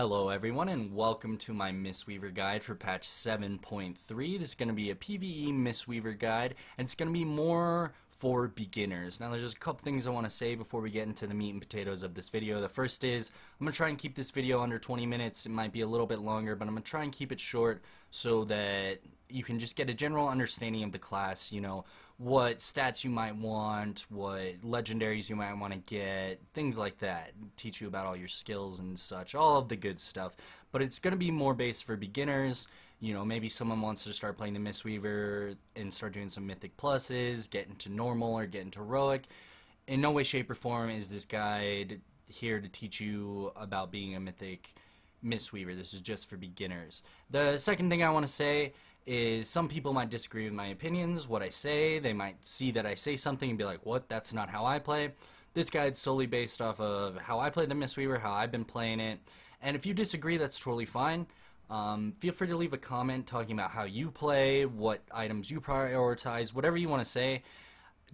Hello everyone and welcome to my Mistweaver guide for patch 7.3. This is going to be a PvE Mistweaver guide and it's going to be more for beginners. Now there's just a couple things I want to say before we get into the meat and potatoes of this video. The first is I'm going to try and keep this video under 20 minutes. It might be a little bit longer, but I'm going to try and keep it short so that you can just get a general understanding of the class, you know, what stats you might want, what legendaries you might want to get, things like that. Teach you about all your skills and such, all of the good stuff. But it's going to be more based for beginners. You know, maybe someone wants to start playing the Mistweaver and start doing some Mythic Pluses, get into Normal or get into Heroic. In no way, shape, or form is this guide here to teach you about being a Mythic Mistweaver. This is just for beginners. The second thing I want to say is some people might disagree with my opinions, what I say. They might see that I say something and be like, what, that's not how I play. This guide's solely based off of how I play the Mistweaver, how I've been playing it. And if you disagree, that's totally fine. Feel free to leave a comment talking about how you play, what items you prioritize, whatever you want to say.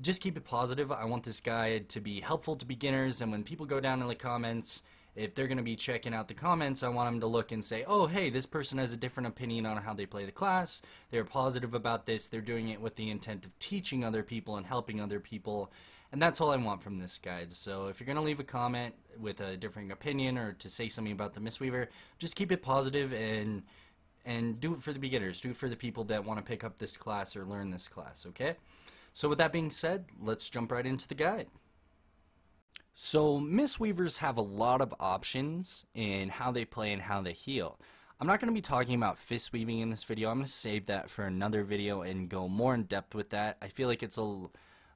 Just keep it positive. I want this guide to be helpful to beginners, and when people go down in the comments, if they're going to be checking out the comments, I want them to look and say, oh, hey, this person has a different opinion on how they play the class. They're positive about this. They're doing it with the intent of teaching other people and helping other people. And that's all I want from this guide. So if you're going to leave a comment with a different opinion or to say something about the Mistweaver, just keep it positive and do it for the beginners. Do it for the people that want to pick up this class or learn this class, okay? So with that being said, let's jump right into the guide. So Mistweavers have a lot of options in how they play and how they heal. I'm not going to be talking about fist weaving in this video. I'm going to save that for another video and go more in depth with that. I feel like it's a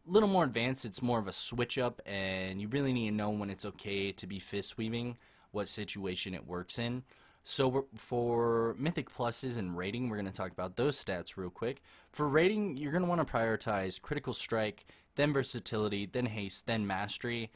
little more advanced. It's more of a switch up, and you really need to know when it's okay to be fist weaving, what situation it works in. So for Mythic Pluses and rating, we're going to talk about those stats real quick. For rating, you're going to want to prioritize Critical Strike, then Versatility, then Haste, then Mastery.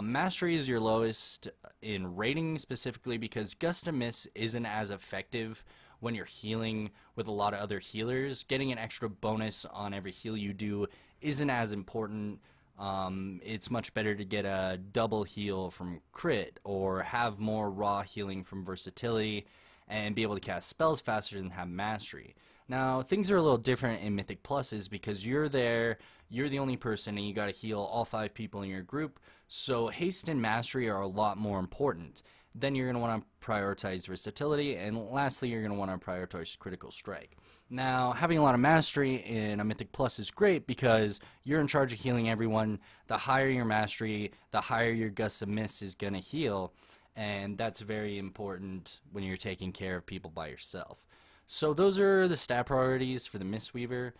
Mastery is your lowest in rating specifically because Gust of Miss isn't as effective when you're healing with a lot of other healers. Getting an extra bonus on every heal you do isn't as important. It's much better to get a double heal from crit or have more raw healing from versatility and be able to cast spells faster than have mastery. Now, things are a little different in Mythic Pluses because you're there, you're the only person, and you gotta heal all 5 people in your group, so haste and mastery are a lot more important. Then you're gonna wanna prioritize versatility, and lastly, you're gonna wanna prioritize critical strike. Now, having a lot of mastery in a Mythic Plus is great because you're in charge of healing everyone. The higher your mastery, the higher your Gust of Miss is gonna heal, and that's very important when you're taking care of people by yourself. So those are the stat priorities for the Mistweaver.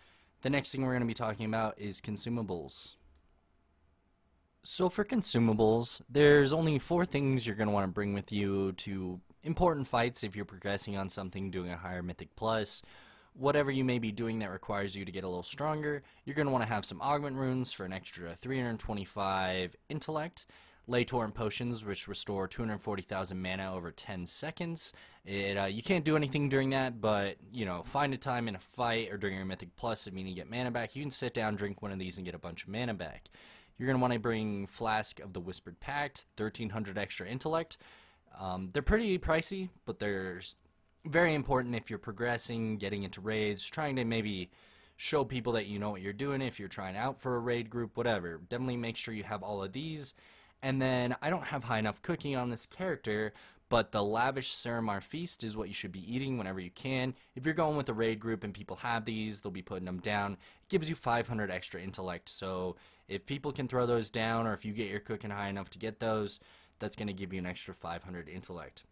The next thing we're going to be talking about is Consumables. So for Consumables, there's only 4 things you're going to want to bring with you to important fights if you're progressing on something, doing a higher Mythic Plus. Whatever you may be doing that requires you to get a little stronger, you're going to want to have some Augment Runes for an extra 325 Intellect. Lay Torrent Potions, which restore 240,000 mana over 10 seconds. You can't do anything during that, but, you know, find a time in a fight or during your Mythic Plus if you need to get mana back. You can sit down, drink one of these, and get a bunch of mana back. You're going to want to bring Flask of the Whispered Pact, 1,300 extra Intellect. They're pretty pricey, but they're very important if you're progressing, getting into raids, trying to maybe show people that you know what you're doing if you're trying out for a raid group, whatever. Definitely make sure you have all of these. And then, I don't have high enough cooking on this character, but the Lavish Saramar Feast is what you should be eating whenever you can. If you're going with a raid group and people have these, they'll be putting them down. It gives you 500 extra intellect, so if people can throw those down, or if you get your cooking high enough to get those, that's going to give you an extra 500 intellect.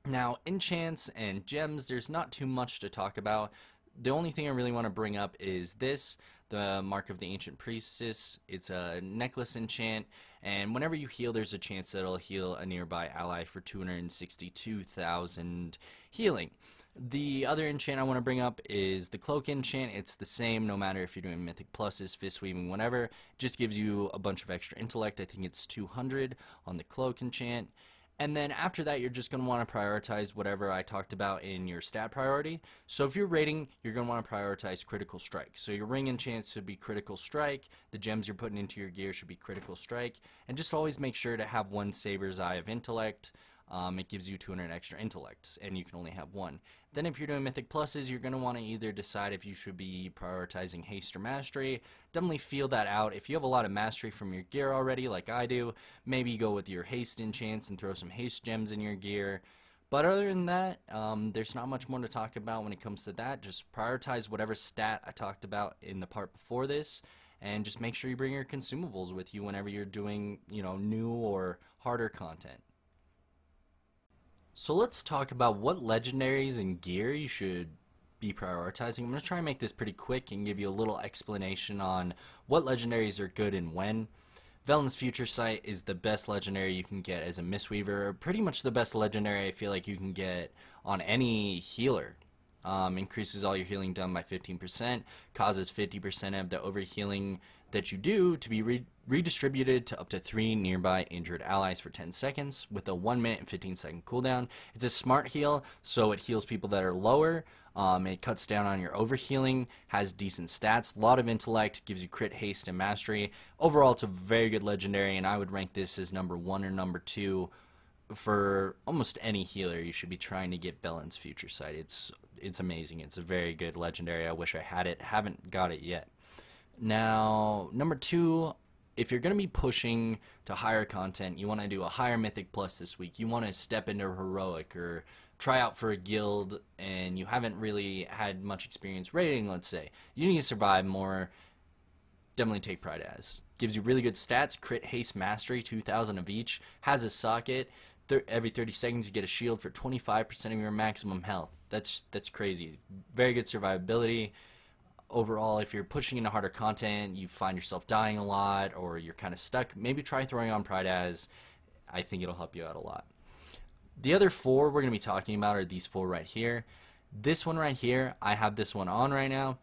Now, enchants and gems, there's not too much to talk about. The only thing I really want to bring up is this, the Mark of the Ancient Priestess. It's a necklace enchant, and whenever you heal, there's a chance that it'll heal a nearby ally for 262,000 healing. The other enchant I want to bring up is the Cloak enchant. It's the same no matter if you're doing Mythic Pluses, Fist Weaving, whatever. It just gives you a bunch of extra intellect. I think it's 200 on the Cloak enchant. And then after that, you're just going to want to prioritize whatever I talked about in your stat priority. So if you're raiding, you're going to want to prioritize Critical Strike. So your ring enchants should be Critical Strike. The gems you're putting into your gear should be Critical Strike. And just always make sure to have 1 Saber's Eye of Intellect. it gives you 200 extra intellect, and you can only have one. Then if you're doing Mythic Pluses, you're going to want to either decide if you should be prioritizing Haste or Mastery. Definitely feel that out. If you have a lot of Mastery from your gear already, like I do, maybe go with your Haste Enchants and throw some Haste Gems in your gear. But other than that, there's not much more to talk about when it comes to that. Just prioritize whatever stat I talked about in the part before this, and just make sure you bring your consumables with you whenever you're doing, new or harder content. So let's talk about what legendaries and gear you should be prioritizing. I'm going to try and make this pretty quick and give you a little explanation on what legendaries are good and when. Velen's Future Sight is the best legendary you can get as a Mistweaver. Pretty much the best legendary I feel like you can get on any healer. Increases all your healing done by 15%, causes 50% of the overhealing that you do to be redistributed to up to 3 nearby injured allies for 10 seconds with a 1 minute and 15 second cooldown. It's a smart heal, so it heals people that are lower. It cuts down on your overhealing, has decent stats, a lot of intellect, gives you crit, haste, and mastery. Overall, it's a very good legendary, and I would rank this as number 1 or number 2 for almost any healer. You should be trying to get Velen's Future Sight. It's amazing. It's a very good legendary. I wish I had it. Haven't got it yet. Now, number 2, if you're going to be pushing to higher content, you want to do a higher Mythic Plus this week. You want to step into Heroic or try out for a guild, and you haven't really had much experience raiding, let's say. You need to survive more. Definitely take Pride as. Gives you really good stats, crit, haste, mastery, 2,000 of each. Has a socket. Every 30 seconds you get a shield for 25% of your maximum health. That's crazy. Very good survivability. Overall, if you're pushing into harder content, you find yourself dying a lot, or you're kind of stuck, maybe try throwing on Pride as. I think it'll help you out a lot. The other 4 we're going to be talking about are these 4 right here. This one right here, I have this one on right now.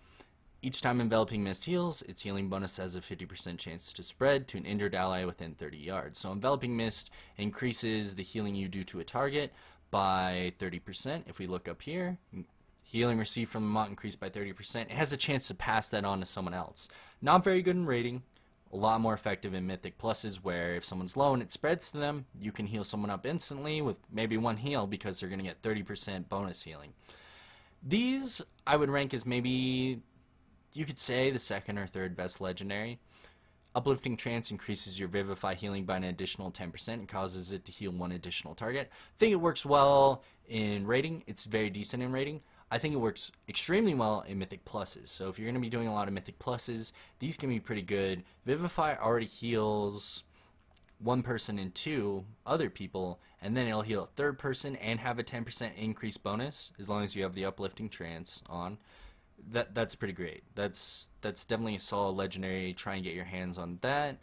Each time Enveloping Mist heals, its healing bonus has a 50% chance to spread to an injured ally within 30 yards. So Enveloping Mist increases the healing you do to a target by 30%. If we look up here, healing received from the Mont increased by 30%. It has a chance to pass that on to someone else. Not very good in raiding. A lot more effective in Mythic Pluses, where if someone's low and it spreads to them, you can heal someone up instantly with maybe 1 heal because they're going to get 30% bonus healing. These I would rank as maybe, you could say, the 2nd or 3rd best legendary. Uplifting Trance increases your Vivify healing by an additional 10% and causes it to heal 1 additional target. I think it works well in raiding. It's very decent in raiding. I think it works extremely well in Mythic Pluses. So if you're going to be doing a lot of Mythic Pluses, these can be pretty good. Vivify already heals 1 person and 2 other people, and then it'll heal a 3rd person and have a 10% increase bonus as long as you have the Uplifting Trance on. That's pretty great. That's definitely a solid legendary. Try and get your hands on that.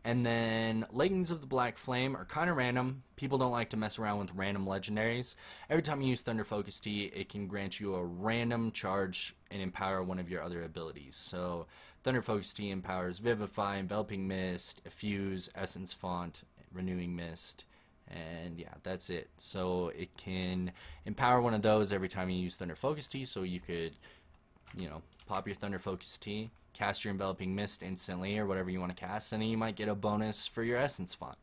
And then Leggings of the Black Flame are kind of random. People don't like to mess around with random legendaries. Every time you use Thunder Focus Tea, it can grant you a random charge and empower one of your other abilities. So Thunder Focus Tea empowers Vivify, Enveloping Mist, Effuse, Essence Font, Renewing Mist, and yeah, that's it. So it can empower one of those every time you use Thunder Focus Tea, so you could, pop your Thunder Focus Tea, cast your Enveloping Mist instantly or whatever you want to cast, and then you might get a bonus for your Essence Font.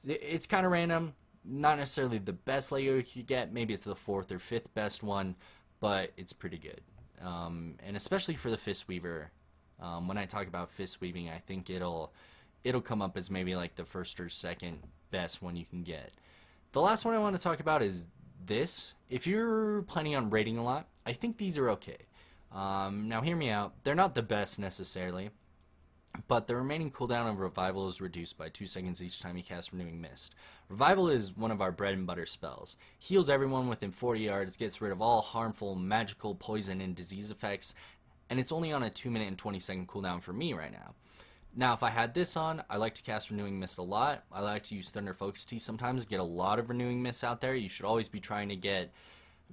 It's kind of random, not necessarily the best Lego you could get. Maybe it's the 4th or 5th best one, but it's pretty good. And especially for the Fistweaver, when I talk about fist weaving, I think it'll come up as maybe like the 1st or 2nd best one you can get. The last one I want to talk about is this. If you're planning on raiding a lot, I think these are okay. Now hear me out. They're not the best necessarily, but the remaining cooldown of Revival is reduced by 2 seconds each time you cast Renewing Mist. Revival is one of our bread and butter spells. Heals everyone within 40 yards, gets rid of all harmful, magical, poison, and disease effects, and it's only on a 2 minute and 20 second cooldown for me right now. Now if I had this on, I like to cast Renewing Mist a lot. I like to use Thunder Focus Tea sometimes, get a lot of Renewing Mists out there. You should always be trying to get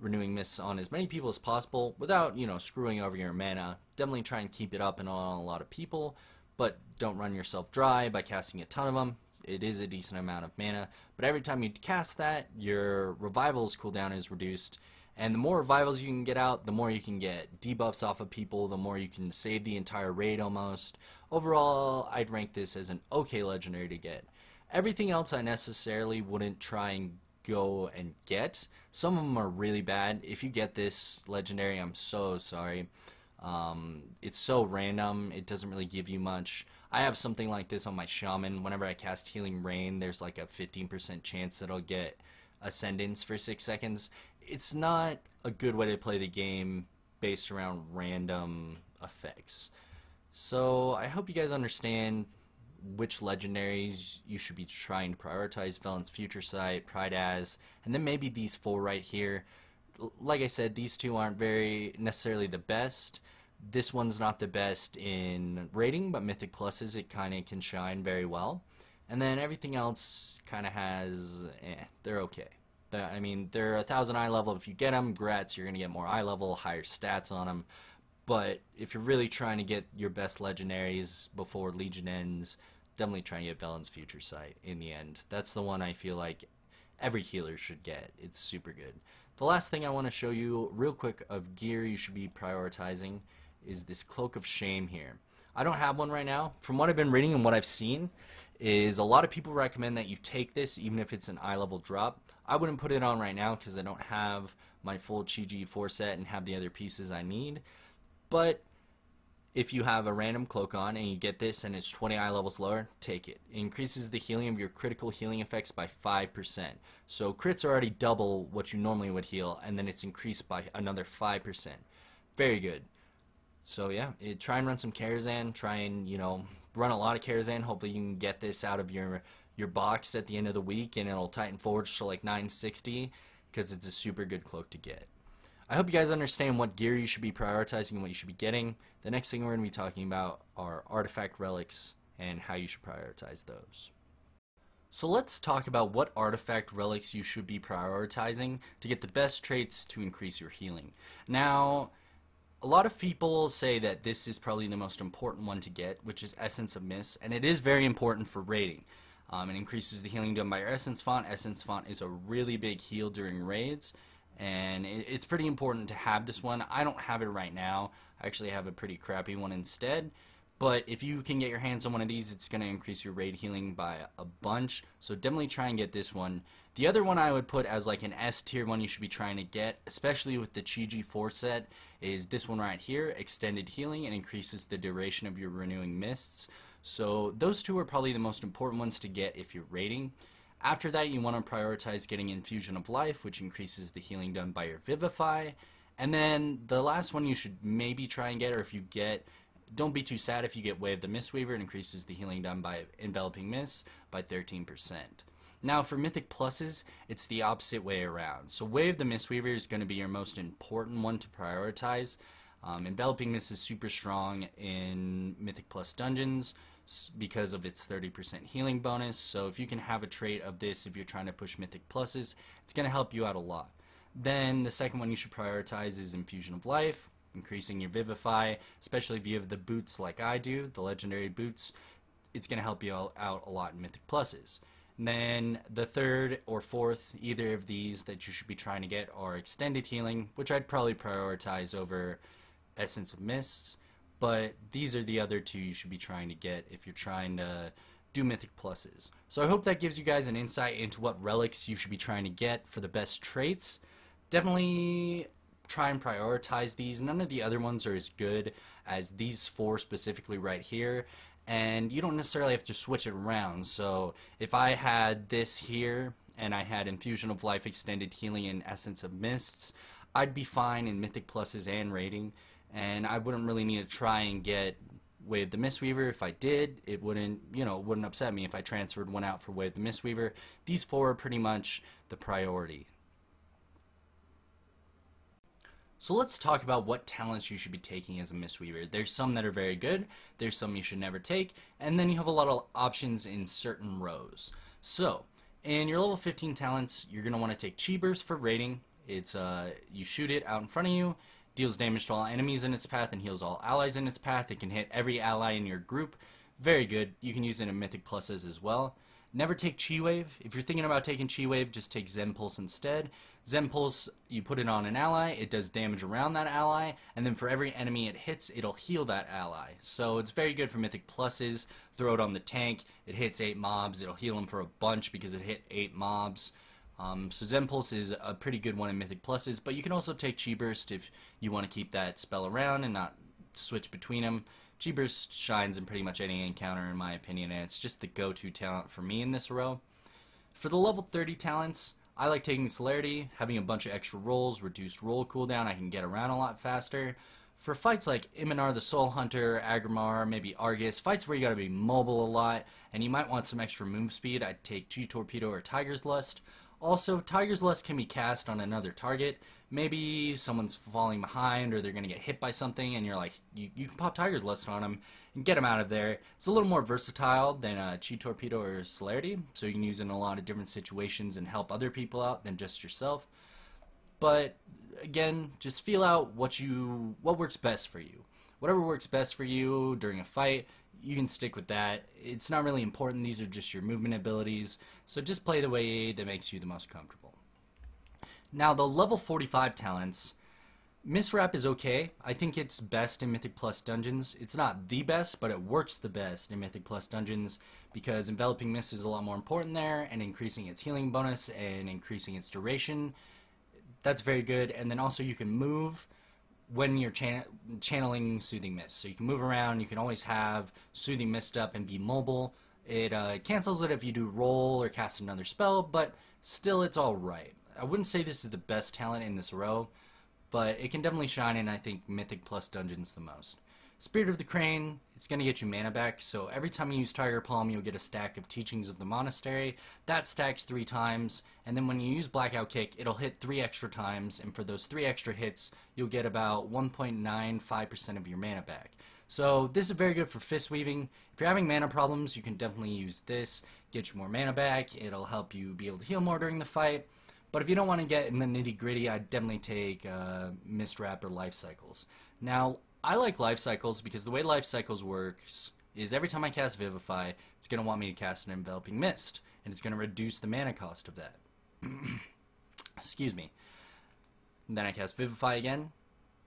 Renewing Mists on as many people as possible without, screwing over your mana. Definitely try and keep it up and on a lot of people, but don't run yourself dry by casting a ton of them. It is a decent amount of mana, but every time you cast that, your Revival's cooldown is reduced, and the more Revivals you can get out, the more you can get debuffs off of people, the more you can save the entire raid almost. Overall, I'd rank this as an okay legendary to get. Everything else I necessarily wouldn't try and go and get. Some of them are really bad. If you get this legendary, I'm so sorry. It's so random, it doesn't really give you much. I have something like this on my shaman. Whenever I cast Healing Rain, there's like a 15% chance that I'll get Ascendance for 6 seconds. It's not a good way to play the game based around random effects. So I hope you guys understand which legendaries you should be trying to prioritize: Felon's Future Sight, Pride As, and then maybe these 4 right here. Like I said, these 2 aren't very necessarily the best. This one's not the best in rating, but Mythic Pluses, it kind of can shine very well. And then everything else kind of has, they're okay. I mean, they're 1,000 eye level. If you get them, grats, you're going to get more eye level, higher stats on them. But if you're really trying to get your best legendaries before Legion ends, definitely try and get Felon's Future Sight in the end. That's the one I feel like every healer should get. It's super good. The last thing I want to show you real quick of gear you should be prioritizing is this Cloak of Shame here. I don't have one right now. From what I've been reading and what I've seen, is a lot of people recommend that you take this even if it's an eye level drop. I wouldn't put it on right now because I don't have my full Chi G4 set and have the other pieces I need. But if you have a random cloak on and you get this and it's 20 eye levels lower, take it. It increases the healing of your critical healing effects by 5%. So crits are already double what you normally would heal, and then it's increased by another 5%. Very good. So yeah, try and run some Karazhan. Try and, you know, run a lot of Karazhan. Hopefully you can get this out of your box at the end of the week and it'll Titan Forge to like 960 because it's a super good cloak to get. I hope you guys understand what gear you should be prioritizing and what you should be getting. The next thing we're going to be talking about are artifact relics and how you should prioritize those. So let's talk about what artifact relics you should be prioritizing to get the best traits to increase your healing. Now, a lot of people say that this is probably the most important one to get, which is Essence of Mist, and it is very important for raiding. It increases the healing done by your Essence Font. Essence Font is a really big heal during raids, and it's pretty important to have this one. I don't have it right now. I actually have a pretty crappy one instead. But if you can get your hands on one of these, it's going to increase your raid healing by a bunch. So definitely try and get this one. The other one I would put as like an S tier one you should be trying to get, especially with the Chi G4 set, is this one right here, Extended Healing, and increases the duration of your Renewing Mists. So those 2 are probably the most important ones to get if you're raiding. After that, you want to prioritize getting Infusion of Life, which increases the healing done by your Vivify. And then the last one you should maybe try and get, or if you get, don't be too sad if you get Wave the Mistweaver. It increases the healing done by Enveloping Mist by 13%. Now for Mythic Pluses, it's the opposite way around. So Wave the Mistweaver is going to be your most important one to prioritize. Enveloping Mist is super strong in Mythic Plus dungeons because of its 30% healing bonus. So if you can have a trait of this if you're trying to push Mythic Pluses, it's going to help you out a lot. Then the second one you should prioritize is Infusion of Life, increasing your Vivify, especially if you have the boots like I do, the legendary boots. It's going to help you out a lot in Mythic Pluses. And then the third or fourth, either of these that you should be trying to get are Extended Healing, which I'd probably prioritize over Essence of Mists. But these are the other 2 you should be trying to get if you're trying to do Mythic Pluses. So I hope that gives you guys an insight into what relics you should be trying to get for the best traits. Definitely try and prioritize these. None of the other ones are as good as these 4 specifically right here, and you don't necessarily have to switch it around. So if I had this here and I had Infusion of Life, Extended Healing, and Essence of Mists, I'd be fine in Mythic Pluses and raiding, and I wouldn't really need to try and get Wave the Mistweaver. If I did, it wouldn't, you know, it wouldn't upset me if I transferred one out for Wave the Mistweaver. These 4 are pretty much the priority. So let's talk about what talents you should be taking as a Mistweaver. There's some that are very good, there's some you should never take, and then you have a lot of options in certain rows. So, in your level 15 talents, you're going to want to take Chi Burst for raiding. It's you shoot it out in front of you, deals damage to all enemies in its path, and heals all allies in its path. It can hit every ally in your group. Very good. You can use it in Mythic Pluses as well. Never take Chi Wave. If you're thinking about taking Chi Wave, just take Zen Pulse instead. Zen Pulse, you put it on an ally, it does damage around that ally, and then for every enemy it hits, it'll heal that ally. So it's very good for Mythic Pluses. Throw it on the tank, it hits 8 mobs, it'll heal them for a bunch because it hit 8 mobs. So Zen Pulse is a pretty good one in Mythic Pluses, but you can also take Chi Burst if you want to keep that spell around and not switch between them. Chi Burst shines in pretty much any encounter in my opinion, and it's just the go-to talent for me in this row. For the level 30 talents, I like taking Celerity, having a bunch of extra rolls, reduced roll cooldown, I can get around a lot faster. For fights like Iminar the Soul Hunter, Agrimar, maybe Argus, fights where you gotta be mobile a lot, and you might want some extra move speed, I'd take Chi Torpedo or Tiger's Lust. Also, Tiger's Lust can be cast on another target. Maybe someone's falling behind or they're going to get hit by something and you're like, you can pop Tiger's Lust on them and get them out of there. It's a little more versatile than Chi Torpedo or Celerity, so you can use it in a lot of different situations and help other people out than just yourself. But again, just feel out what works best for you. Whatever works best for you during a fight, you can stick with that. It's not really important. These are just your movement abilities. So just play the way that makes you the most comfortable. Now the level 45 talents, Miswrap is okay. I think it's best in Mythic Plus dungeons. It's not the best, but it works the best in Mythic Plus dungeons because Enveloping Mist is a lot more important there, and increasing its healing bonus and increasing its duration. That's very good. And then also you can move when you're channeling Soothing Mist. So you can move around, you can always have Soothing Mist up and be mobile. It cancels it if you do roll or cast another spell, but still it's alright. I wouldn't say this is the best talent in this row, but it can definitely shine in, I think, Mythic Plus dungeons the most. Spirit of the Crane, it's going to get you mana back, so every time you use Tiger Palm, you'll get a stack of Teachings of the Monastery. That stacks 3 times, and then when you use Blackout Kick, it'll hit 3 extra times, and for those 3 extra hits, you'll get about 1.95% of your mana back. So this is very good for Fist Weaving. If you're having mana problems, you can definitely use this, get you more mana back. It'll help you be able to heal more during the fight. But if you don't want to get in the nitty-gritty, I'd definitely take Mistwrap or Life Cycles. Now, I like Life Cycles because the way Life Cycles works is every time I cast Vivify, it's going to want me to cast an Enveloping Mist, and it's going to reduce the mana cost of that. Excuse me. And then I cast Vivify again,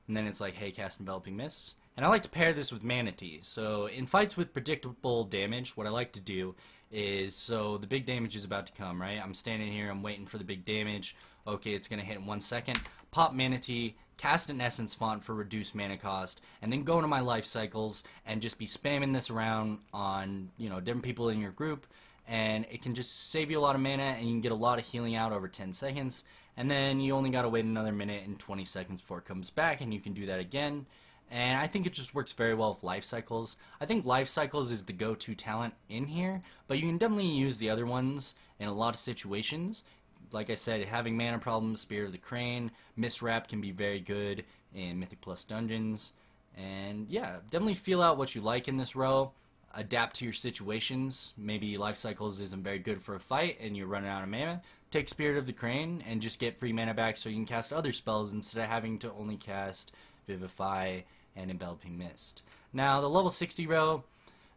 and then it's like, hey, cast Enveloping Mist. And I like to pair this with Mana Tea. So in fights with predictable damage, what I like to do is, so the big damage is about to come, right? I'm standing here, I'm waiting for the big damage. Okay, it's going to hit in 1 second. Pop Mana Tea, cast an Essence Font for reduced mana cost, and then go into my Life Cycles and just be spamming this around on, different people in your group, and it can just save you a lot of mana, and you can get a lot of healing out over 10 seconds, and then you only got to wait another minute and 20 seconds before it comes back, and you can do that again. And I think it just works very well with Life Cycles. I think Life Cycles is the go-to talent in here, but you can definitely use the other ones in a lot of situations. Like I said, having mana problems, Spirit of the Crane, Miswrap can be very good in Mythic Plus dungeons. And yeah, definitely feel out what you like in this row. Adapt to your situations. Maybe Life Cycles isn't very good for a fight and you're running out of mana. Take Spirit of the Crane and just get free mana back so you can cast other spells instead of having to only cast Vivify and Enveloping Mist. Now, the level 60 row,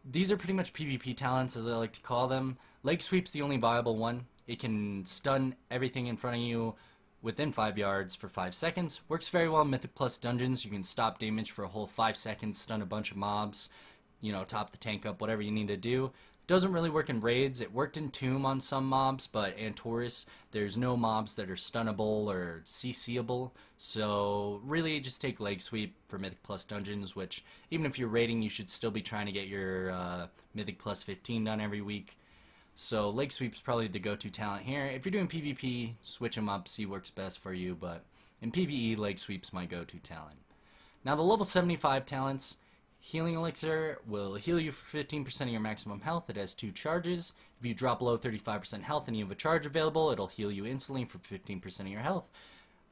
these are pretty much PvP talents, as I like to call them. Leg Sweep's the only viable one. It can stun everything in front of you within 5 yards for 5 seconds. Works very well in Mythic Plus dungeons. You can stop damage for a whole 5 seconds, stun a bunch of mobs, top the tank up, whatever you need to do. Doesn't really work in raids. It worked in Tomb on some mobs, but Antorus, there's no mobs that are stunnable or CCable. So really just take Leg Sweep for Mythic Plus dungeons, which even if you're raiding, you should still be trying to get your Mythic Plus 15 done every week. So Leg Sweep's probably the go-to talent here. If you're doing PvP, switch them up, see what works best for you, but in PvE, Leg Sweep's my go-to talent. Now the level 75 talents, Healing Elixir will heal you for 15% of your maximum health. It has 2 charges. If you drop below 35% health and you have a charge available, it'll heal you instantly for 15% of your health.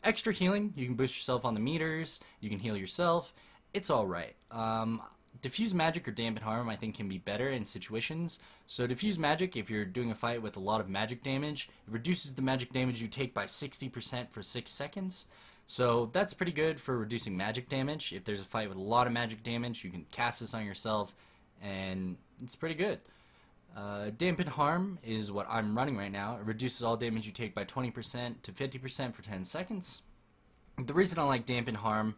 Extra healing, you can boost yourself on the meters, you can heal yourself. It's alright. Diffuse Magic or Dampen Harm I think can be better in situations. So Diffuse Magic, if you're doing a fight with a lot of magic damage, it reduces the magic damage you take by 60% for 6 seconds. So that's pretty good for reducing magic damage. If there's a fight with a lot of magic damage, you can cast this on yourself, and it's pretty good. Dampen Harm is what I'm running right now. It reduces all damage you take by 20% to 50% for 10 seconds. The reason I like Dampen Harm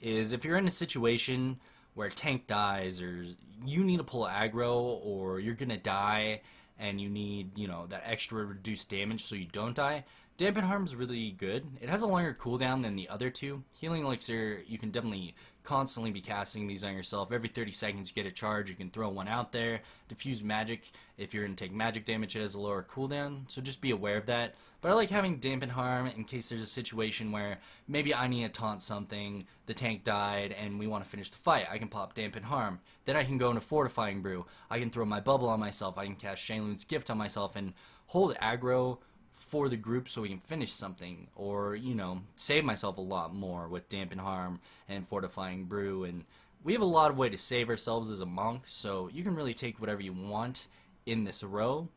is if you're in a situation where a tank dies, or you need to pull aggro, or you're gonna die, and you need, that extra reduced damage so you don't die, Dampen Harm's really good. It has a longer cooldown than the other two. Healing Elixir, you can definitely constantly be casting these on yourself. Every 30 seconds you get a charge, you can throw one out there. Diffuse Magic, if you're going to take magic damage, it has a lower cooldown, so just be aware of that. But I like having Dampen Harm in case there's a situation where maybe I need to taunt something, the tank died, and we want to finish the fight. I can pop Dampen Harm. Then I can go into Fortifying Brew. I can throw my bubble on myself. I can cast Shaneloon's Gift on myself and hold aggro for the group so we can finish something, or, you know, save myself a lot more with Dampen Harm and Fortifying Brew. And we have a lot of way to save ourselves as a monk, so you can really take whatever you want in this row,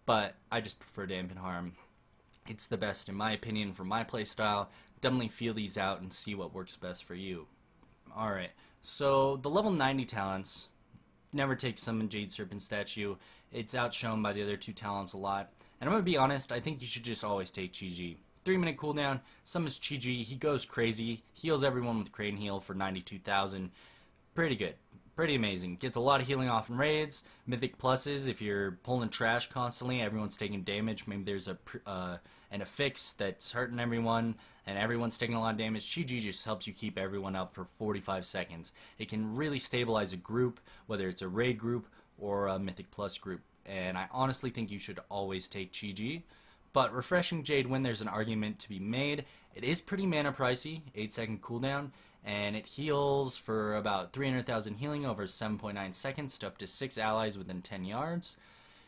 but I just prefer Dampen Harm. It's the best in my opinion for my playstyle. Definitely feel these out and see what works best for you. Alright, so the level 90 talents, never take Summon Jade Serpent Statue. It's outshone by the other two talents a lot. And I'm going to be honest, I think you should just always take Chi-Ji. 3-minute cooldown, summons Chi-Ji, he goes crazy, heals everyone with Crane Heal for 92,000. Pretty good. Pretty amazing. Gets a lot of healing off in raids. Mythic pluses, if you're pulling trash constantly, everyone's taking damage. Maybe there's an affix that's hurting everyone, and everyone's taking a lot of damage. Chi-Ji just helps you keep everyone up for 45 seconds. It can really stabilize a group, whether it's a raid group or a Mythic Plus group. And I honestly think you should always take Chi-Ji. But Refreshing Jade, when there's an argument to be made, it is pretty mana pricey, 8-second cooldown, and it heals for about 300,000 healing over 7.9 seconds to up to 6 allies within 10 yards.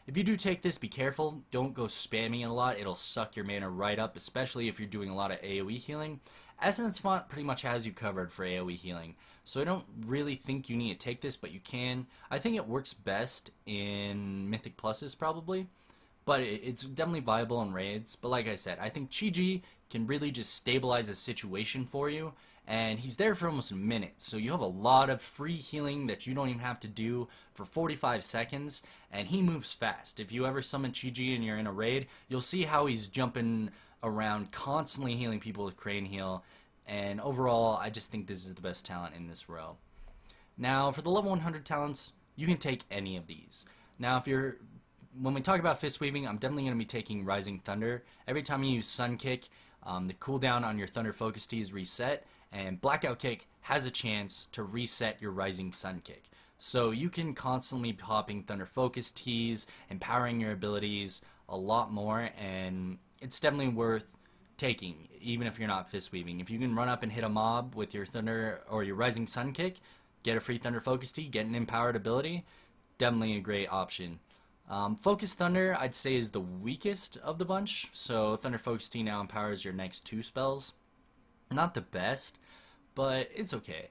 If you do take this, be careful. Don't go spamming it a lot. It'll suck your mana right up, especially if you're doing a lot of AoE healing. Essence Font pretty much has you covered for AoE healing, so I don't really think you need to take this, but you can. I think it works best in Mythic Pluses probably, but it's definitely viable in raids. But like I said, I think Chi-Ji can really just stabilize a situation for you, and he's there for almost a minute, so you have a lot of free healing that you don't even have to do for 45 seconds, and he moves fast. If you ever summon Chi-Ji and you're in a raid, you'll see how he's jumping around constantly healing people with Crane Heal, and overall I just think this is the best talent in this row. Now for the level 100 talents, you can take any of these. Now when we talk about fist weaving, I'm definitely going to be taking Rising Thunder. Every time you use Sun Kick, the cooldown on your Thunder Focus Tea is reset, and Blackout Kick has a chance to reset your Rising Sun Kick. So you can constantly be popping Thunder Focus Teas, empowering your abilities a lot more, and it's definitely worth taking, even if you're not fist weaving. If you can run up and hit a mob with your Thunder or your Rising Sun Kick, get a free Thunder Focus Tea, get an empowered ability, definitely a great option. Focus Thunder, I'd say, is the weakest of the bunch, so Thunder Focus Tea now empowers your next 2 spells. Not the best, but it's okay.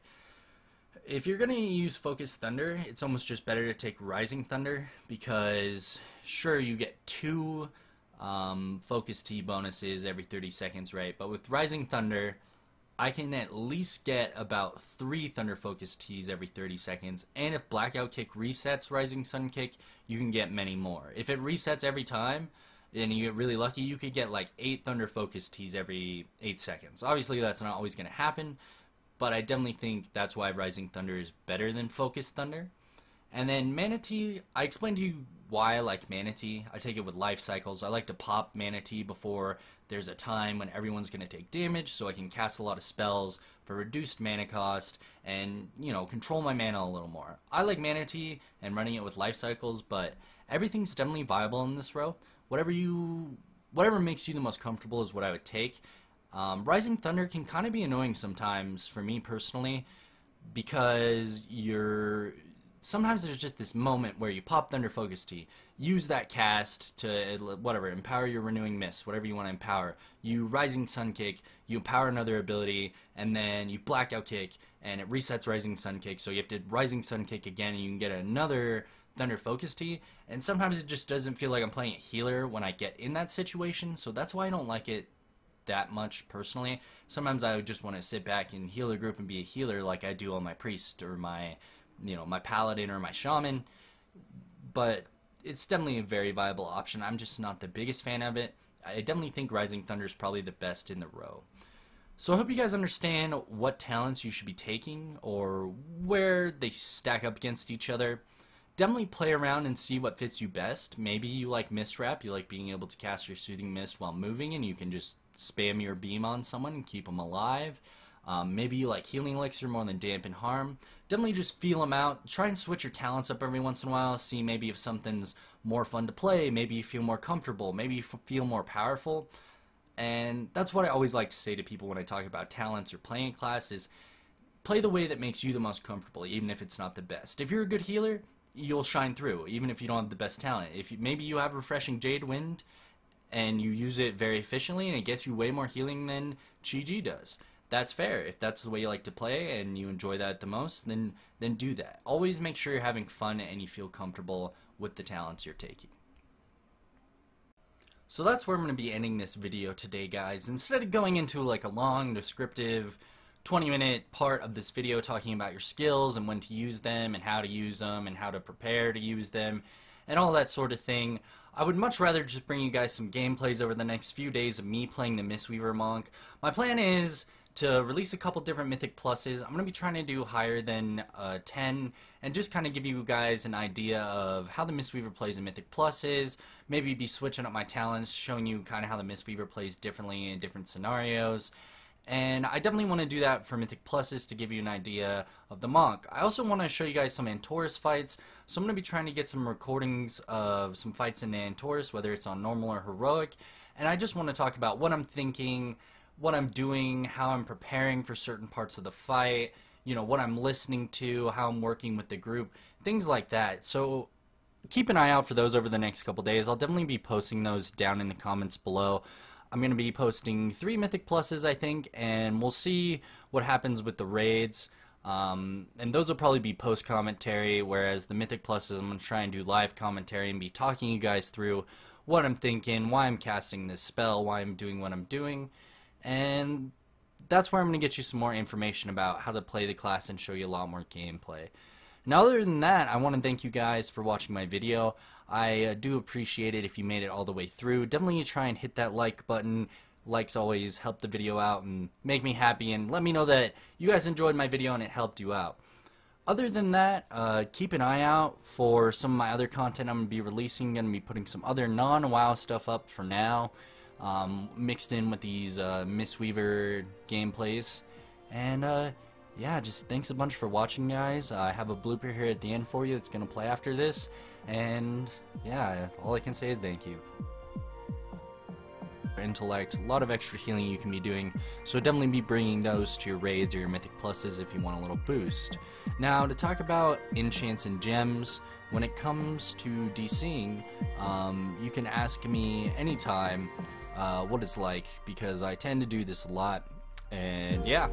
If you're going to use Focus Thunder, it's almost just better to take Rising Thunder, because sure, you get 2 Focus Tea bonuses every 30 seconds, right? But with Rising Thunder, I can at least get about 3 Thunder Focus Teas every 30 seconds, and if Blackout Kick resets Rising Sun Kick, you can get many more. If it resets every time, and you get really lucky, you could get like 8 Thunder Focus Teas every 8 seconds. Obviously, that's not always going to happen, but I definitely think that's why Rising Thunder is better than Focus Thunder. And then Mana Tea, I explained to you why I like Mana Tea. I take it with life cycles. I like to pop Mana Tea before there's a time when everyone's going to take damage, so I can cast a lot of spells for reduced mana cost and, you know, control my mana a little more. I like Mana Tea and running it with life cycles, but everything's definitely viable in this row. Whatever makes you the most comfortable is what I would take. Rising Thunder can kind of be annoying sometimes for me personally, because sometimes there's just this moment where you pop Thunder Focus Tea, use that cast to, whatever, empower your Renewing Mist, whatever you want to empower. You Rising Sun Kick, you empower another ability, and then you Blackout Kick, and it resets Rising Sun Kick, so you have to Rising Sun Kick again, and you can get another Thunder Focus Tea, and sometimes it just doesn't feel like I'm playing a healer when I get in that situation, so that's why I don't like it that much personally. Sometimes I would just want to sit back and heal a group and be a healer like I do on my Priest or my Paladin or my Shaman, but it's definitely a very viable option. I'm just not the biggest fan of it. I definitely think Rising Thunder is probably the best in the row. So I hope you guys understand what talents you should be taking or where they stack up against each other. definitely play around and see what fits you best. Maybe you like Mist Wrap, you like being able to cast your Soothing Mist while moving, and you can just spam your beam on someone and keep them alive. Maybe you like Healing Elixir more than Dampen Harm. Definitely just feel them out. Try and switch your talents up every once in a while. See maybe if something's more fun to play. Maybe you feel more comfortable. Maybe you feel more powerful. And that's what I always like to say to people when I talk about talents or playing class is play the way that makes you the most comfortable, even if it's not the best. If you're a good healer, you'll shine through, even if you don't have the best talent. Maybe you have Refreshing Jade Wind and you use it very efficiently and it gets you way more healing than Chi-Ji does. That's fair. If that's the way you like to play and you enjoy that the most, then do that. Always make sure you're having fun and you feel comfortable with the talents you're taking. So that's where I'm going to be ending this video today, guys. Instead of going into like a long, descriptive 20-minute part of this video talking about your skills and when to use them and how to use them and how to prepare to use them and all that sort of thing, I would much rather just bring you guys some gameplays over the next few days of me playing the Mistweaver Monk. My plan is to release a couple different Mythic Pluses. I'm going to be trying to do higher than 10 and just kind of give you guys an idea of how the Mistweaver plays in Mythic Pluses, maybe be switching up my talents, showing you kind of how the Mistweaver plays differently in different scenarios. And I definitely want to do that for Mythic Pluses to give you an idea of the Monk. I also want to show you guys some Antorus fights, so I'm going to be trying to get some recordings of some fights in Antorus, whether it's on normal or heroic, and I just want to talk about what I'm thinking, what I'm doing, how I'm preparing for certain parts of the fight, you know, what I'm listening to, how I'm working with the group, things like that. So keep an eye out for those over the next couple days. I'll definitely be posting those down in the comments below. I'm going to be posting 3 Mythic Pluses, I think, and we'll see what happens with the raids. And those will probably be post-commentary, whereas the Mythic Pluses, I'm going to try and do live commentary and be talking you guys through what I'm thinking, why I'm casting this spell, why I'm doing what I'm doing. And that's where I'm going to get you some more information about how to play the class and show you a lot more gameplay. Now, other than that, I want to thank you guys for watching my video. I do appreciate it if you made it all the way through. Definitely try and hit that like button. Likes always help the video out and make me happy and let me know that you guys enjoyed my video and it helped you out. Other than that, keep an eye out for some of my other content I'm going to be releasing. I'm going to be putting some other non-WoW stuff up for now, mixed in with these Mistweaver gameplays. And yeah, just thanks a bunch for watching, guys. I have a blooper here at the end for you that's going to play after this. And yeah, all I can say is thank you. Intellect, a lot of extra healing you can be doing, so definitely be bringing those to your raids or your Mythic Pluses if you want a little boost. Now, to talk about enchants and gems, when it comes to DCing, you can ask me anytime what it's like, because I tend to do this a lot. And yeah,